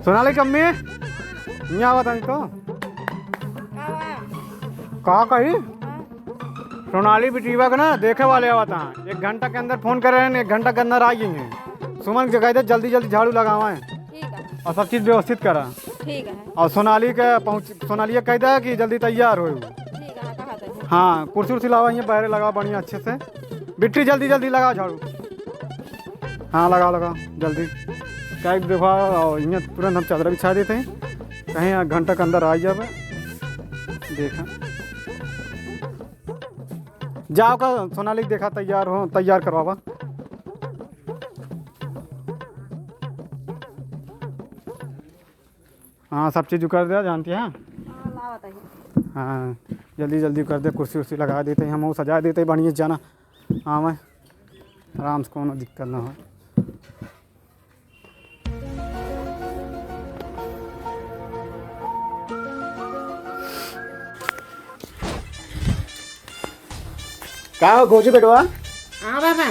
सोनाली कम्मी यहाँ बताई तो कहा कही सोनाली बिटिया का ना देखे वाले आवता 1 घंटा के अंदर फोन करे 1 घंटा के अंदर आ जाएंगे। सुमन के कहते जल्दी जल्दी झाड़ू लगावाएं और सब चीज़ व्यवस्थित करा। ठीक है। और सोनाली कहता है कि जल्दी तैयार हो। हाँ कुर्सी उर्सी लावा पैरे लगा बढ़िया अच्छे से। बिट्टी जल्दी जल्दी लगा झाड़ू। हाँ लगा जल्दी क्या देखो यहाँ तुरंत हम चादर बिछा देते हैं कहीं 1 घंटा के अंदर आ जाए। देखा जाओ का सोनाली देखा तैयार करवावा। हाँ सब चीज़ कर दिया जानती है। हाँ जल्दी जल्दी कर दे कुर्सी उर्सी लगा देते हैं हम सजा देते हैं बढ़िया जाना। हाँ मैं आराम से कोनो दिक्कत ना हो। का खोजे बेटवा। हाँ बाबा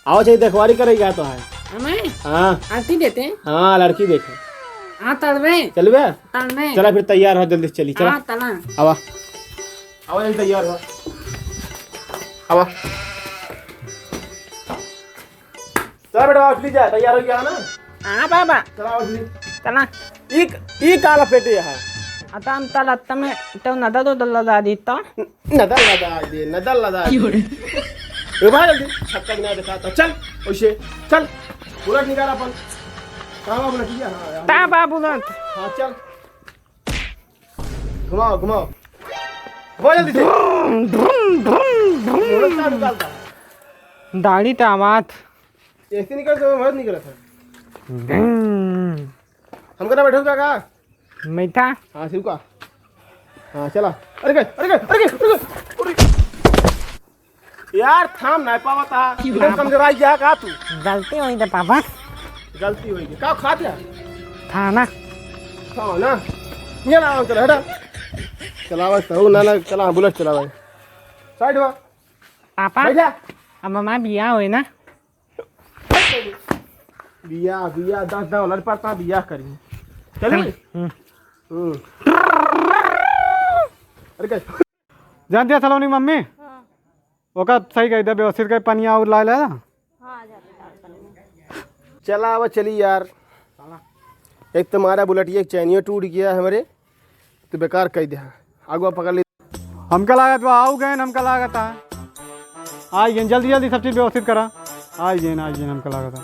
आओ चाहिए देखवारी करेगा तो है। हमें हाँ आरती देते हैं। हाँ लड़की देखे। हाँ तलवे चलवे चला फिर तैयार हो जल्दी चली चला। हाँ तला आवा आवा जल्दी तैयार हो आवा। चला बेटा उठली जा तैयार हो गया ना। हाँ बाबा चला उठली तला ई काला पेटे है। आता हम तला तमे तो नदा तो दल्ला दादी तो नदल लदा ए भाई जल्दी छक्का ना दिखा तो चल ओसे चल पूरा निकाल अपन काम अपना किया। हां ता बाबू ना हां चल घुमाओ हो जल्दी से मुड़ा निकालता दाढ़ी टामात ऐसे निकल तो बहुत निकला था। हम करा बैठो का मीठा। हाँ शिव का। हाँ चला अरे यार थाम ना पावा था कम जरा जा का तू गलती हुई तो पापा गलती हुई का खाते था ना ये ना चला हटा चलावा सहू ना चला बुलेट चलावा साइड हुआ पापा बैठा। अब हमारा बिया हुई ना बिया $10 पड़ता बिया करी चल अरे जानती है सलोनी मम्मी ओका सही कही दे व्यवस्थित कही पनिया और ला ले। चला अब चली यार एक तुम्हारा बुलेट एक चैनिया टूट गया है हमारे तो बेकार कह दिया आगो पकड़ ली। हमका लागत वो आओ गए हमका लागत आई जल्दी जल्दी सब चीज़ व्यवस्थित करा आई गए हमका लागत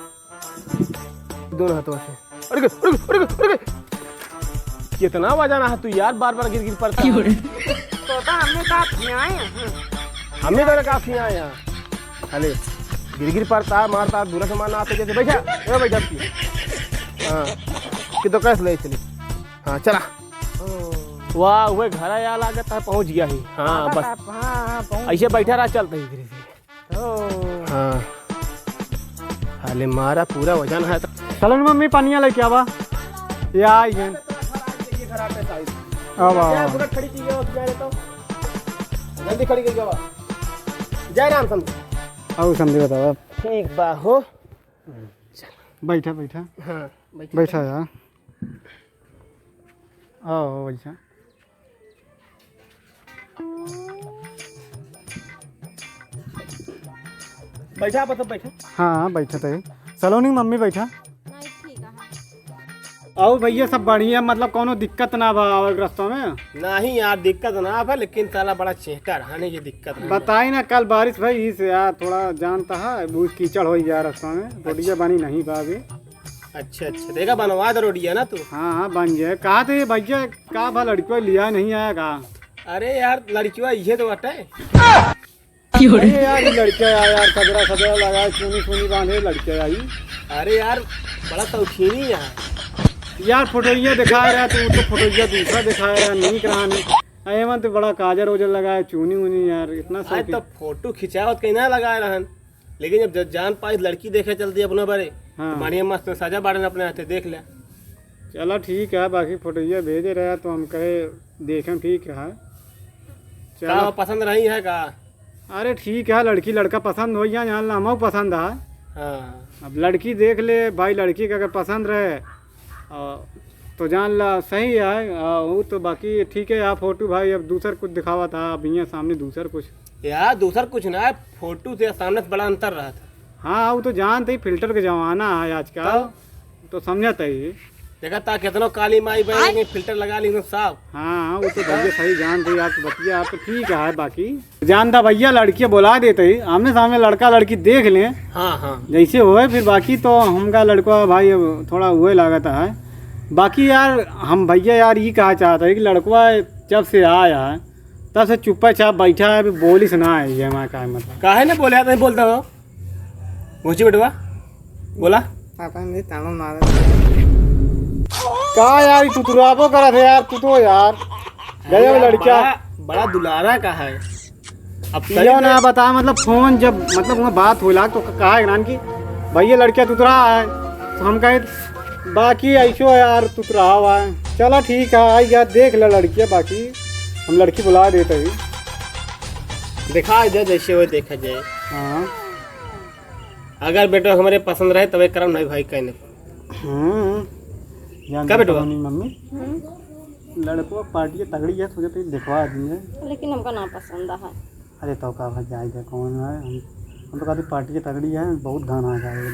दोनों हाथों से। अरे कितना वजन है तू यार बार गिर पड़ता है। तो हमने काफी आए हमने तो काफी आए यहाँ खाली गिर पड़ता मारता दूल्हा से मारना आते जैसे बैठा हाँ कि तो कैसे ले चली। हाँ चला वाह वह घर आया लागत है पहुँच गया ही। हाँ बस ऐसे बैठा रहा चलता ही धीरे धीरे। हाँ खाली मारा पूरा वजन है। चलो मम्मी पानिया लेके आवा ये आई गए खड़ी की तो जल्दी खड़ी करके आवा जय राम समझे बताओ ठीक बा हो बैठा हाँ बैठा यार आओ बैठा बैठा हाँ बैठा तो सलोनी मम्मी बैठा और भैया सब बढ़िया मतलब कोनो दिक्कत ना बा रास्ता में। नहीं यार दिक्कत ना बा लेकिन साला बड़ा चेहटा रहने की दिक्कत बताई ना कल बारिश भाई इस यार थोड़ा जानता है बहुत कीचड़ हो गया रास्ता में रोडिया बनी नहीं बा अभी। अच्छा देखा बनवा दे रोडिया ना तू। हाँ बन जाए कहा थे भैया का भा लड़कियों लिया नहीं आया का। अरे यार लड़कियों ये तो बटे यार लड़के यार सजरा लगा चुनी बांधे लड़के आई। अरे यार बड़ा शौकीनी यार फोटोइया दिखा रहा तो फोटोइया दूसरा दिखा रहा नहीं कराने एवं तो बड़ा काजर ओजर लगाया चुनी उनी यार इतना सही तो फोटो खिंचावत कहीं ना लगाए रहन लेकिन जब जान पाई लड़की देखे चलती अपने बारे। हाँ बढ़िया मस्त सजा बाड़न अपने हाथे देख लिया। चलो ठीक है बाकी फोटोइया भेजे रहा तो हम कहे देखें ठीक है। चलो पसंद रही है का। अरे ठीक है लड़की लड़का पसंद हो गया यहाँ हम पसंद है। हाँ अब लड़की देख ले भाई लड़की का अगर पसंद रहे और तो जान ला सही है। वो तो बाकी ठीक है यार, फोटो भाई अब दूसर कुछ दिखावा था, अब यहाँ सामने दूसर कुछ। यार दूसर कुछ ना, फोटो से सामने से बड़ा अंतर रहा था। हाँ वो तो जानते ही, फिल्टर का जमाना है आजकल, तो समझता ही। देखा था कितना काली माई बनेंगे, फिल्टर लगा ली साफ। हाँ वो तो भैया सही जानते ही, आप तो बतिया आप तो ठीक है। बाकी जानता भैया, लड़कियाँ बुला देते ही, आमने सामने लड़का लड़की देख लें। हाँ हाँ जैसे हुए फिर बाकी तो हमका लड़का भाई अब थोड़ा हुए लागत है। बाकी यार हम भैया यार ये कहा चाहता है कि लड़का जब से आया है तब से चुप्पा चाप बैठा है, अभी बोली सुना है ये हमारा का मतलब। काहे ना बोले, नहीं बोलता हो घोची बेटवा बोला। पापा ने ताना मारा। का यार तू तुराबो करा थे यार, तू तो यार गया लड़का बड़ा दुलारा का है। अब यो ना बता, मतलब फोन जब मतलब वहाँ बात होला तो कहा है नान की भैया लड़का तुतरा है, तो हम कहे बाकी ऐसो यार तुतरा हुआ है। चलो ठीक है, आई यार देख ले लड़कियाँ, बाकी हम लड़की बुला देते ही। दिखा जाए जैसे वो देखा जाए। हाँ अगर बेटा हमारे पसंद रहे तब करम नहीं भाई कहने। क्या बेटवा? मम्मी लड़को पार्टी तगड़ी है, सोचे तो दिखवा दिए, लेकिन हमको ना पसंद है। अरे तो का भाई जाएगा कौन है, हम तो कहते पार्टी तगड़ी है, बहुत धान आ जाएगा।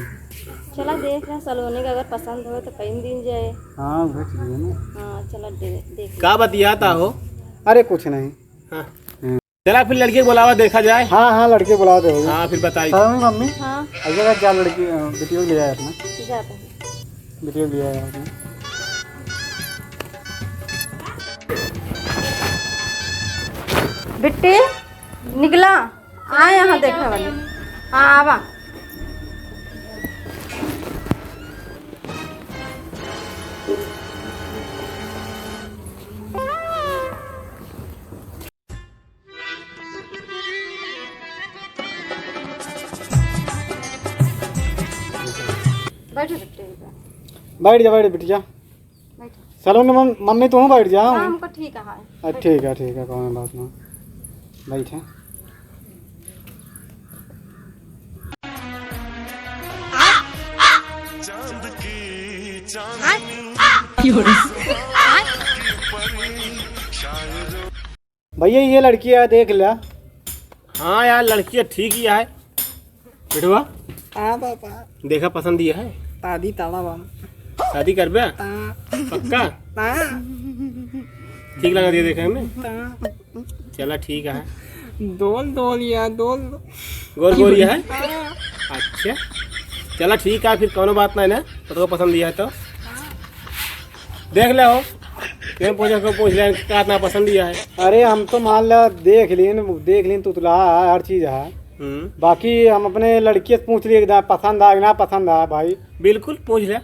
चला देख रहे सलोनी का, अगर पसंद हो तो कहीं दिन जाए। हाँ वो चाहिए ना। हाँ चलो देख। क्या बतियाता हो? अरे कुछ नहीं। हाँ चला फिर लड़के बुलावा देखा जाए। हाँ हाँ लड़के बुला दे। हाँ फिर बताइए। मम्मी हाँ अगर क्या लड़की बेटियों ले आया अपना, जाते हैं। बेटियों ले आया अपना। बिट्टी निकला आ यहाँ देखने वाले। हाँ आवा। बैठो बिट्टी, बैठ जा बिटिया। बैठो। सलोनी मम्मी तू बैठ जा। हाँ हमको ठीक है। ठीक है कौन बात ना, बैठे। भैया ये लड़की है, देख लिया। हाँ यार लड़की ठीक ही है बेटवा। हाँ पापा देखा पसंद दिया है, तादी ताला बम। शादी कर बे पक्का? ठीक लगा दिया देखने में। चला ठीक है, दोल या दोल गोर गोरिया है। अच्छा चला ठीक है, फिर कोनो बात नहीं ना, तो पसंद दिया है तो देख ले हो। पूछ ले कितना पसंद दिया है। अरे हम तो मान ला देख लीन तो तुला हर चीज है। बाकी हम अपने लड़की से पूछ लिए पसंद आए ना पसंद आए भाई। बिल्कुल पूछ ले।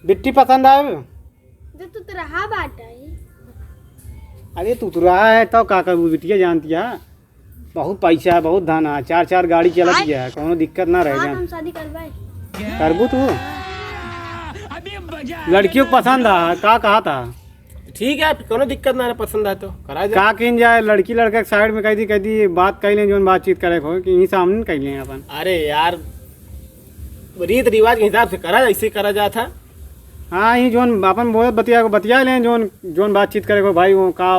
बिट्टी पसंद आए? तू तो रहा बात है। अरे तू तो रहा है तो का करू, बिटिया जानती है बहुत पैसा है, बहुत धन है, 4 गाड़ी चलती है, कोनो दिक्कत ना रह जाए। हम शादी करवाए करबू तू? लड़कियों को पसंद है का कहा था? ठीक है कोनो दिक्कत ना, पसंद है तो करा जाए। का किन जाए, लड़की लड़का के साइड में कह दी बात कह लें, जो बातचीत करे हो कि यहीं सामने कह लें अपन। अरे यार रीत रिवाज के हिसाब से करा, ऐसे करा जाता। हाँ यही जोन अपन बोलत बतिया लें, जोन बातचीत करे को भाई, वो का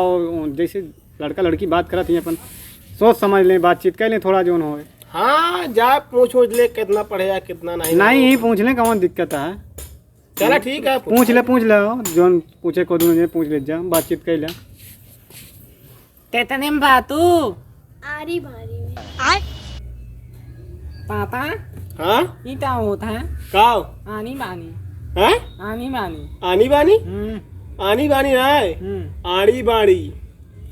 जैसे लड़का लड़की बात करत ही अपन सोच समझ लें, बातचीत कर लें थोड़ा जोन हो। हाँ जा पूछ ले कितना पढ़ेगा कितना नहीं। नहीं यही पूछ लें, कौन दिक्कत है। चला ठीक है पूछ ले जोन पूछे को पूछ ले, जा बातचीत कर ले। तेतने में बातू आरी भारी में पापा हाँ इटा होता है काओ आनी बानी। हैं आनी बानी। आनी बानी? हम्म आनी बानी है आड़ी बाड़ी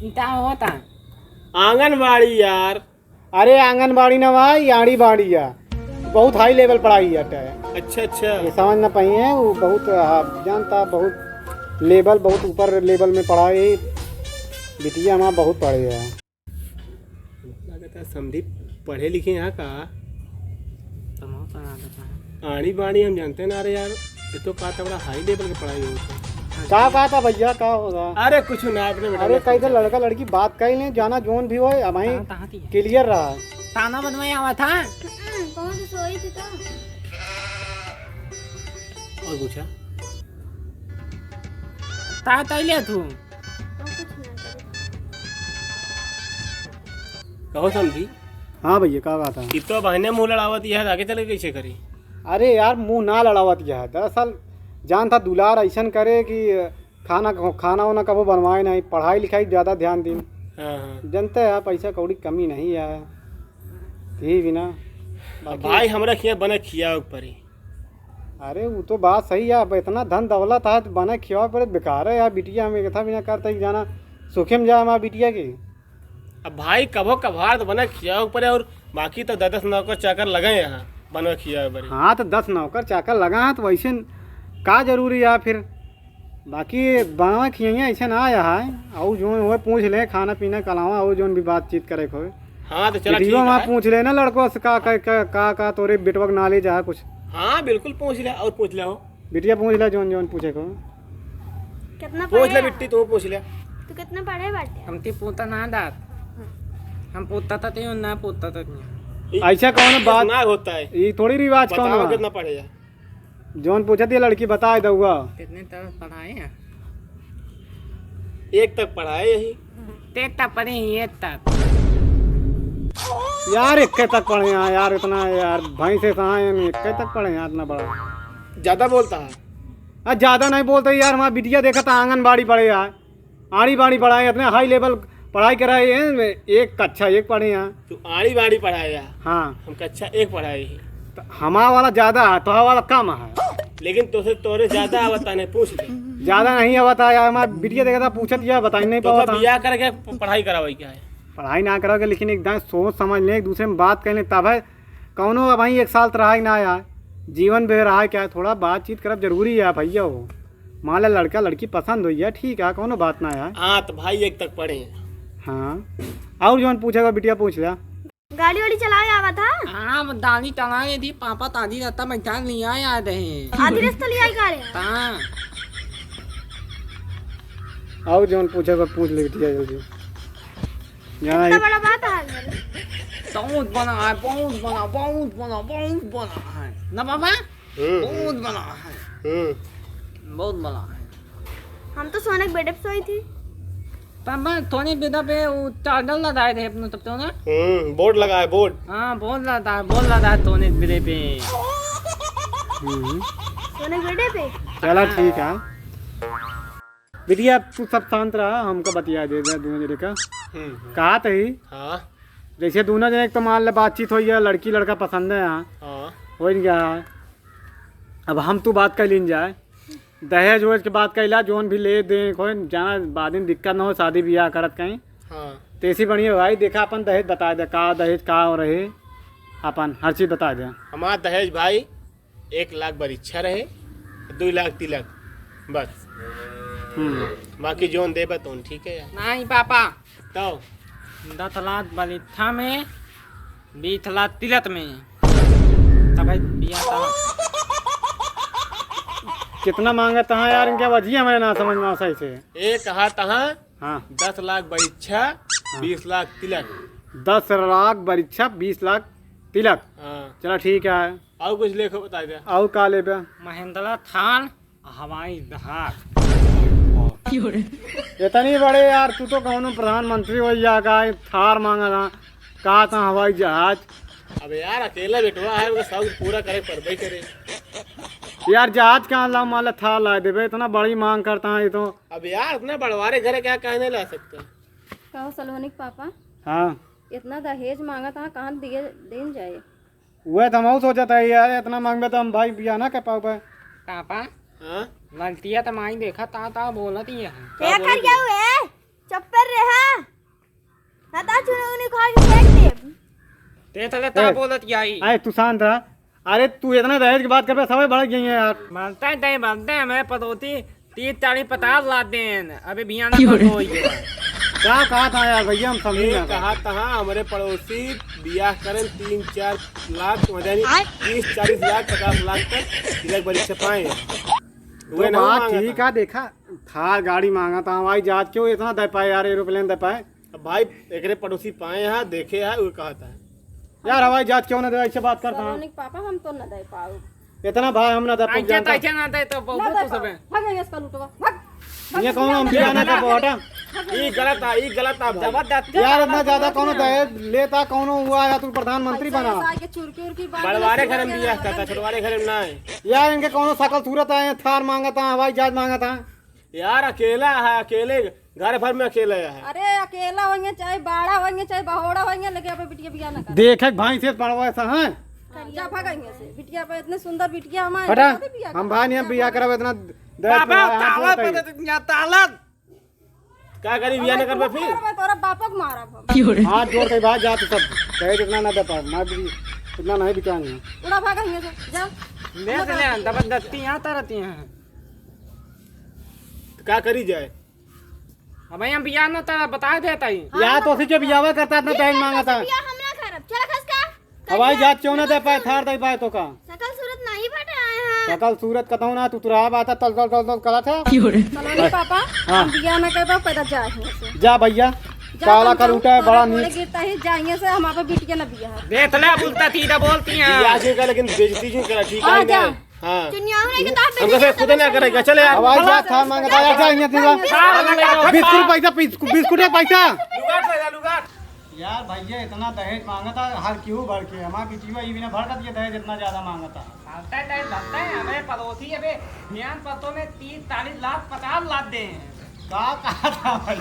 इटा होता आंगनबाड़ी यार। अरे आंगनबाड़ी ना भाई, आड़ी बाड़ी है, बहुत हाई लेवल पढ़ाई है। अच्छा अच्छा ये समझ ना पाई है, वो बहुत जानता, बहुत लेवल, बहुत ऊपर लेवल में पढ़ाई। बिटिया हमारा बहुत पढ़े है। लगता समझी पढ़े लिखे यहाँ का। आड़ी बाड़ी हम जानते हैं ना। अरे यार ये तो कहा था बड़ा हाई लेवल की पढ़ाई होती। का कहा था भैया, का होगा? अरे कुछ ना अपने बेटा। अरे कहीं तो लड़का लड़की बात कही नहीं, जाना जोन भी हो हमारी क्लियर रहा। ताना बनवाई आवा था। कौन सी सोई थी तो? और पूछा ता तैले तू कहो समझी। हाँ भैया क्या बात है। कि तो बहने मुँह लड़ावत है, आगे चले कैसे करी। अरे यार मुंह ना लड़ावत यह है, दरअसल जान था दुलार ऐसा करे कि खाना खाना वाना कबो बनवाए नहीं, पढ़ाई लिखाई ज़्यादा ध्यान दिन। हाँ हाँ। जनते है पैसा कौड़ी कमी नहीं है थी बिना। अब भाई हमरा खिया बने खिया ऊपर ही। अरे वो तो बात सही है, अब इतना धन दौलत है तो बना खिया पर बेकार है यार। बिटिया में कथा बिना करता ही जाना सुखे में जाए हमारा बिटिया की। अब भाई कभो कभार तो बने खिया ऊपर है, और बाकी तो 10 नौकर चाकर लगे यहाँ बनवा खिया ऊपर ही। हाँ तो 10 नौकर चाकर लगा है तो वैसे का जरूरी है फिर। बाकी बनवा खिया ऐसे ना आया है, और जो हो पूछ ले खाना पीना कलावा और जो भी बातचीत करे को। हाँ तो चलो ठीक वहाँ है। पूछ ले ना लड़कों से का तोरे बेटवा के नाले जा कुछ। हाँ बिल्कुल पूछ ले, और पूछ ले हो। बिटिया पूछ ले जोन जोन पूछे को। कितना पूछ ले पढ़े बिट्टी, तू पूछ ले। तू कितना पढ़े बाटे? हम ती पोता ना दात हम पोता था ते ना पोता था ऐसा कौन बात ना होता है, ये थोड़ी रिवाज कौन बताओ है। कितना पढ़ेगा। जोन पूछा थी लड़की बता दूंगा। कितने तक पढ़ाए हैं 1 तक पढ़ाए यही। ते तक पढ़े ये तक यार 1 तक पढ़े हैं यार, इतना यार भाई से कहाँ है 1 तक पढ़े हैं इतना बड़ा। ज्यादा बोलता है। अरे ज़्यादा नहीं बोलते यार, हमारा बिटिया देखा था आंगनबाड़ी पढ़े यार, आड़ी बाड़ी पढ़ाए, इतने हाई लेवल पढ़ाई कराए हैं। 1 कक्षा 1 पढ़े हैं। तू आड़ी बाड़ी पढ़ाया, हाँ हम कक्षा 1 पढ़ाए ही। तो हमारा वाला ज़्यादा है तो वाला कम है। लेकिन तुझे तोरे ज्यादा आवता नहीं, पूछ ले। ज़्यादा नहीं आवता यार, हमारा बिटिया देखा था पूछत या बता नहीं तो पाता। बिया करके पढ़ाई करावाई क्या है। पढ़ाई ना करोगे लेकिन एकदम सोच समझ लें, एक दूसरे में बात कर लें, तब है कौनो भाई 1 साल तो रहा ही ना यार, जीवन बह रहा है क्या है, थोड़ा बातचीत करब जरूरी है भैया। हो मान ला लड़का लड़की पसंद हुई है ठीक है, कौनो बात ना यार। हाँ तो भाई 1 तक पढ़े हैं। हाँ और जोन पूछेगा बिटिया पूछ लिया। गाड़ी वाड़ी चलाए आवा था? हाँ वो दानी टंगा रही थी पापा तादी रहता बैठा लिया याद है आधी रास्ता लिया ही का रे? हाँ और जोन पूछेगा पूछ ले बिटिया जल्दी। यहाँ इतना बड़ा बात है मेरे। बहुत बना है बहुत बना बहुत बना बहुत बना है ना पापा बहुत बना है बहुत बना है। हम तो सोने के बेडे पे सोई थी। पापा थोड़ी बेटा पे वो चादर लगाए थे अपने तब तो ना। बोर्ड लगा है, बोर्ड। हाँ बहुत लगा है थोड़े बेटे पे। सोने के बेडे पे। चला ठीक है बिटिया, तू सब शांत रहा, हमको बतिया दे दोनों जने का। कहा था ही हाँ जैसे दोनों जने तो मान ले बातचीत हुई है, लड़की लड़का पसंद है यहाँ हाँ। हो गया है। अब हम तू बात कर लीन जाए, दहेज वहेज के बात कैला जोन भी ले दे कोई जाना बाद में दिक्कत ना हो, शादी ब्याह करत कहीं हाँ तेसी बढ़िया भाई। देखा अपन दहेज बता दे, का दहेज का हो रहे अपन हर चीज़ बता दे। हमारा दहेज भाई 1 लाख बरीक्षा रहे, 2 लाख तिलक बस। बाकी जोन दे तो ठीक है यार। नहीं पापा तो 10 लाख बलिथा में 20 लाख तिलक में तब बिया तब कितना मांगा तहाँ यार, इनके वजिया मैं ना समझ में सही से। एक कहा तहाँ हाँ 10 लाख बरीक्षा 20 लाख तिलक। 10 लाख बरीक्षा 20 लाख तिलक। हाँ चलो ठीक है। और कुछ लेखो बता दे। और का ले पे महेंद्र थान हवाई जहाज। इतनी बड़े यार, तू तो कौन प्रधानमंत्री हो जाएगा, थार मांगा था, कहा था हवाई जहाज। अब यार अकेला बेटवा है, वो सब पूरा करे पर भाई करे। यार जहाज कहाँ ला मान थार ला देवे, इतना बड़ी मांग करता है ये तो। अब यार इतना बड़वारे घरे क्या कहने ला सकते। कहो सलोनी के पापा हाँ इतना दहेज मांगा था, कहाँ दिए देन जाए? वह तो हम सोचा था यार, इतना मांगे तो हम भाई बिया ना कर पाओ। पापा हाँ लड़तिया तो माई देखा ता बोलती है क्या कर क्या हुए? चुप कर रहा ना ता चुनौनी खा के फेंक दे। ते तले ता बोलती आई अरे तू शांत रहा। अरे तू इतना दहेज की बात कर पे सब बढ़ गई है यार। बनते हैं मैं पतोती 30-40-50 लाख देन अभी बिया ना हो क्या कहा था यार भैया, हम समझ ये नहीं कहा तहाँ हमारे पड़ोसी बियाह करें 3-4 लाख 30-40 लाख 50 लाख तक तिलक बरीक्षा पाए। वो बात ठीक है, देखा थार गाड़ी मांगा था, हवाई जहाज क्यों इतना दे पाए यार, एरोप्लेन दे पाए। अब भाई एक पड़ोसी पाए हैं देखे है, वो कहा था यार हवाई जहाज क्यों ना दे, ऐसे बात करता हूँ। सलोनी के पापा हम तो न दे पाओ। इतना भाई हम ना दे अच्छा ना दे तो बहुत सब है। भाग गया इसका लूटवा भाग। ये कौन हम बिया ना कर हटा ये गलत है, ये गलत है। जबरदस्ती यार इतना ज्यादा कौन दहेज लेता कौन हुआ या तू प्रधानमंत्री बना बड़वारे घर में बिया करता, छोटवारे घर में नहीं। यार इनके कौन शकल सूरत है, थार मांगा था, हवाई जहाज मांगा था। यार अकेला है, अकेले घर भर में अकेले है। अरे अकेला होंगे चाहे बाड़ा होंगे चाहे बहोड़ा होंगे लेकिन अब बिटिया बिया ना कर देखे भाई से पड़वा ऐसा है जा भागेंगे से बिटिया पे इतने सुंदर बिटिया हमारे हटा शादी बिया हम भाई नहीं बिया करब इतना बाबा ताला पे ताला क्या करी बिया न कर फिर? मैं तोरा बापक मारब हम हाथ जोड़ के भाई जा तू सब दहेज इतना ना दे पा, मैं भी इतना नहीं बिकाएंगे। उड़ा भागेंगे से जा ले ले जबरदस्ती यहाँ तरती हैं। क्या करी जाए? अब यहाँ बिया ना तारा बता देता ही। या तो उसी के बियावा करता इतना दहेज मांगा था, बिया हमरा खराब चला खसका हवाई जहाज क्यों ना दे पाए, थार दे पाए तो का सकल सूरत नहीं बट आए हैं। शकल सूरत कतौ ना तू तुरा बात तल तल तल तल कला था। सलोनी पापा हाँ। हम बिया ना कर पैदा जाएंगे से जा भैया काला कर उठा है बड़ा नीच। गिरता ही जाएंगे से हम पे बिटिया ना बिया है देख ले बोलता थी ना बोलती हैं। बिया से का लेकिन बेइज्जती क्यों करा? ठीक है जा। नहीं? हाँ चुनिया नहीं के ताप हम तो खुद ना करेगा। चले यार हवाई जहाज थार मांगा था, जा यहाँ तेरा बिस्कुट पैसा बिस्कुट है पैसा। लुगाट ले जा, लुगाट। यार भैया इतना दहेज मांगा था, हर क्यों बढ़ के हमारी जीवा ये बिना भड़कत ये दहेज इतना ज्यादा मांगा था। लगता है हमें पड़ोसी अबे ध्यान पतों में 30-40 लाख 50 लाख दे हैं। का कहा था भाई?